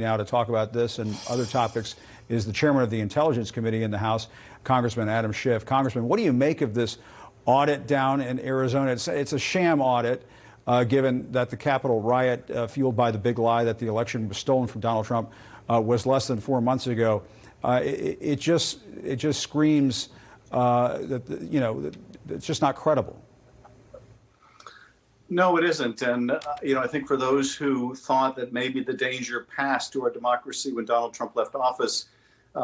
Now to talk about this and other topics is the chairman of the Intelligence Committee in the House, Congressman Adam Schiff. Congressman, what do you make of this audit down in Arizona? It's a sham audit, given that the Capitol riot, fueled by the big lie that the election was stolen from Donald Trump, was less than 4 months ago. It just screams that it's just not credible. No, it isn't. And, I think for those who thought that maybe the danger passed to our democracy when Donald Trump left office,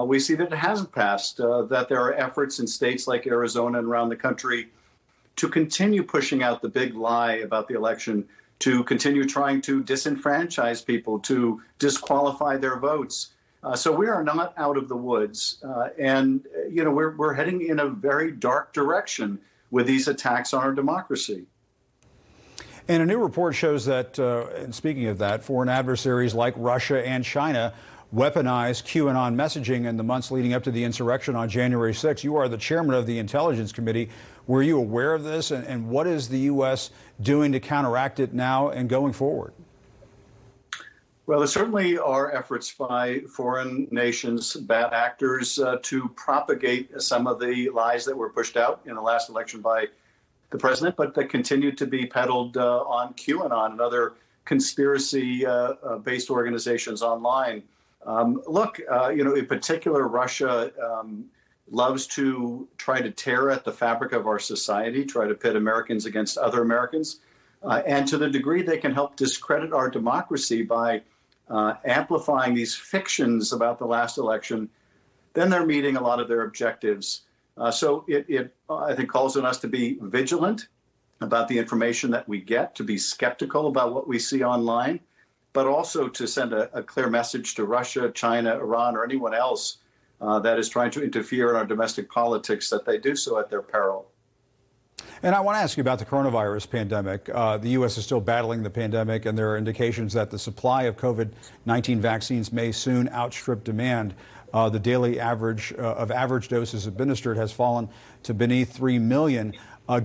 we see that it hasn't passed, that there are efforts in states like Arizona and around the country to continue pushing out the big lie about the election, to continue trying to disenfranchise people, to disqualify their votes. So we are not out of the woods. We're heading in a very dark direction with these attacks on our democracy. And a new report shows that, and speaking of that, foreign adversaries like Russia and China weaponized QAnon messaging in the months leading up to the insurrection on January 6th. You are the chairman of the Intelligence Committee. Were you aware of this? And what is the U.S. doing to counteract it now and going forward? Well, there certainly are efforts by foreign nations, bad actors, to propagate some of the lies that were pushed out in the last election by the president, but that continued to be peddled on QAnon and other conspiracy-based organizations online. In particular, Russia loves to try to tear at the fabric of our society, try to pit Americans against other Americans. And to the degree they can help discredit our democracy by amplifying these fictions about the last election, then they're meeting a lot of their objectives. So it I think, calls on us to be vigilant about the information that we get, to be skeptical about what we see online, but also to send a clear message to Russia, China, Iran, or anyone else that is trying to interfere in our domestic politics, that they do so at their peril. And I want to ask you about the coronavirus pandemic. The U.S. is still battling the pandemic, and there are indications that the supply of COVID-19 vaccines may soon outstrip demand. The daily average of average doses administered has fallen to beneath 3 million.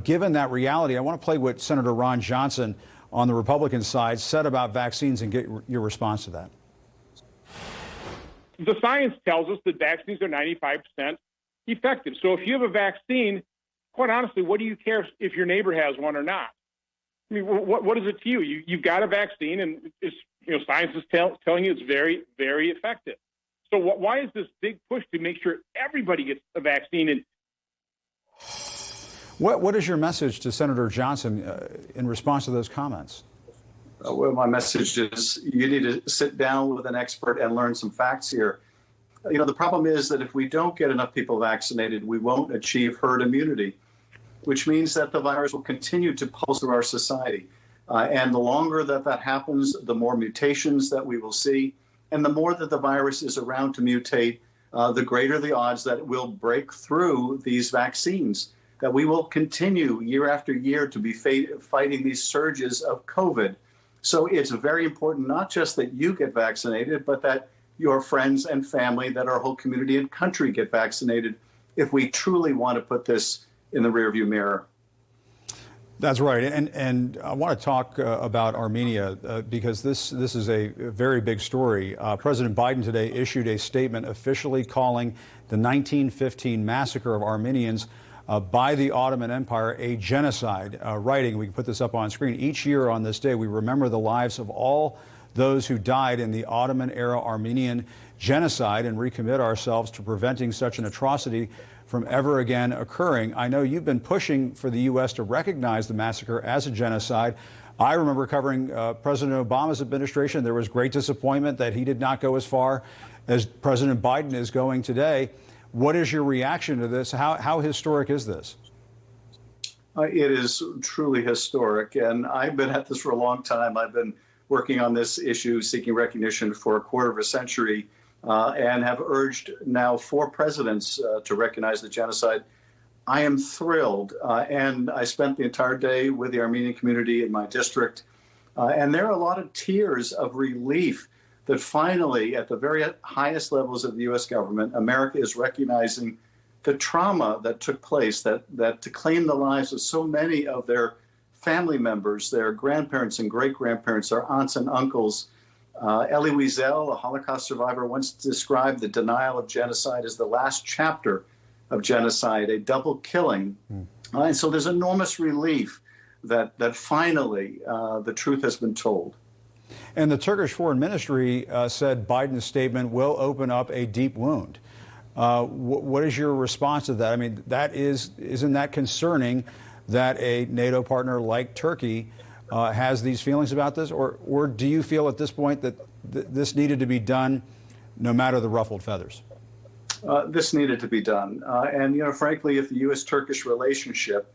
Given that reality, I want to play what Senator Ron Johnson on the Republican side said about vaccines and get your response to that. The science tells us that vaccines are 95% effective. So if you have a vaccine, quite honestly, what do you care if your neighbor has one or not? I mean, what is it to you? You've got a vaccine, and science is telling you it's very, very effective. So why is this big push to make sure everybody gets a vaccine? And what is your message to Senator Johnson in response to those comments? Well, my message is you need to sit down with an expert and learn some facts here. The problem is that if we don't get enough people vaccinated, we won't achieve herd immunity, which means that the virus will continue to pulse through our society. And the longer that happens, the more mutations that we will see. And the more that the virus is around to mutate, the greater the odds that it will break through these vaccines, that we will continue year after year to be fighting these surges of COVID. So it's very important not just that you get vaccinated, but that your friends and family, that our whole community and country get vaccinated if we truly want to put this in the rearview mirror. That's right. And I want to talk about Armenia because this is a very big story. President Biden today issued a statement officially calling the 1915 massacre of Armenians by the Ottoman Empire a genocide, writing, we can put this up on screen, each year on this day we remember the lives of all those who died in the Ottoman-era Armenian genocide and recommit ourselves to preventing such an atrocity from ever again occurring. I know you've been pushing for the U.S. to recognize the massacre as a genocide. I remember covering President Obama's administration. There was great disappointment that he did not go as far as President Biden is going today. What is your reaction to this? How historic is this? It is truly historic, and I've been at this for a long time. I've been working on this issue, seeking recognition for a quarter of a century, and have urged now 4 presidents to recognize the genocide. I am thrilled, and I spent the entire day with the Armenian community in my district, and there are a lot of tears of relief that finally, at the very highest levels of the U.S. government, America is recognizing the trauma that took place, that to claim the lives of so many of their family members, their grandparents and great-grandparents, their aunts and uncles, Elie Wiesel, a Holocaust survivor, once described the denial of genocide as the last chapter of genocide, a double killing. And so there's enormous relief that finally the truth has been told. And the Turkish Foreign Ministry said Biden's statement will open up a deep wound. What is your response to that? I mean, isn't that concerning that a NATO partner like Turkey has these feelings about this? Or do you feel at this point that this needed to be done no matter the ruffled feathers? This needed to be done. And, you know, frankly, if the U.S.-Turkish relationship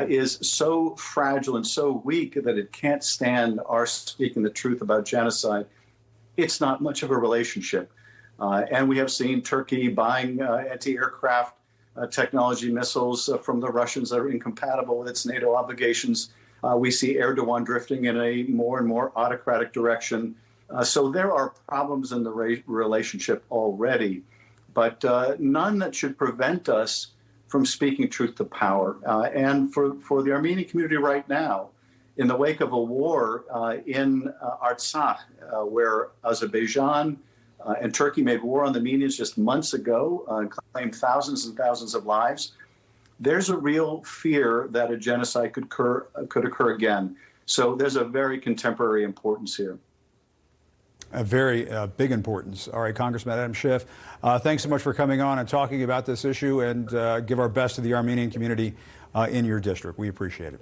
is so fragile and so weak that it can't stand our speaking the truth about genocide, it's not much of a relationship. And we have seen Turkey buying anti-aircraft technology missiles from the Russians that are incompatible with its NATO obligations. We see Erdogan drifting in a more and more autocratic direction. So there are problems in the relationship already, but none that should prevent us from speaking truth to power. And for the Armenian community right now, in the wake of a war in Artsakh, where Azerbaijan and Turkey made war on the Armenians just months ago and claimed thousands and thousands of lives, there's a real fear that a genocide could occur again. So there's a very contemporary importance here. A very big importance. All right, Congressman Adam Schiff, thanks so much for coming on and talking about this issue, and give our best to the Armenian community in your district. We appreciate it.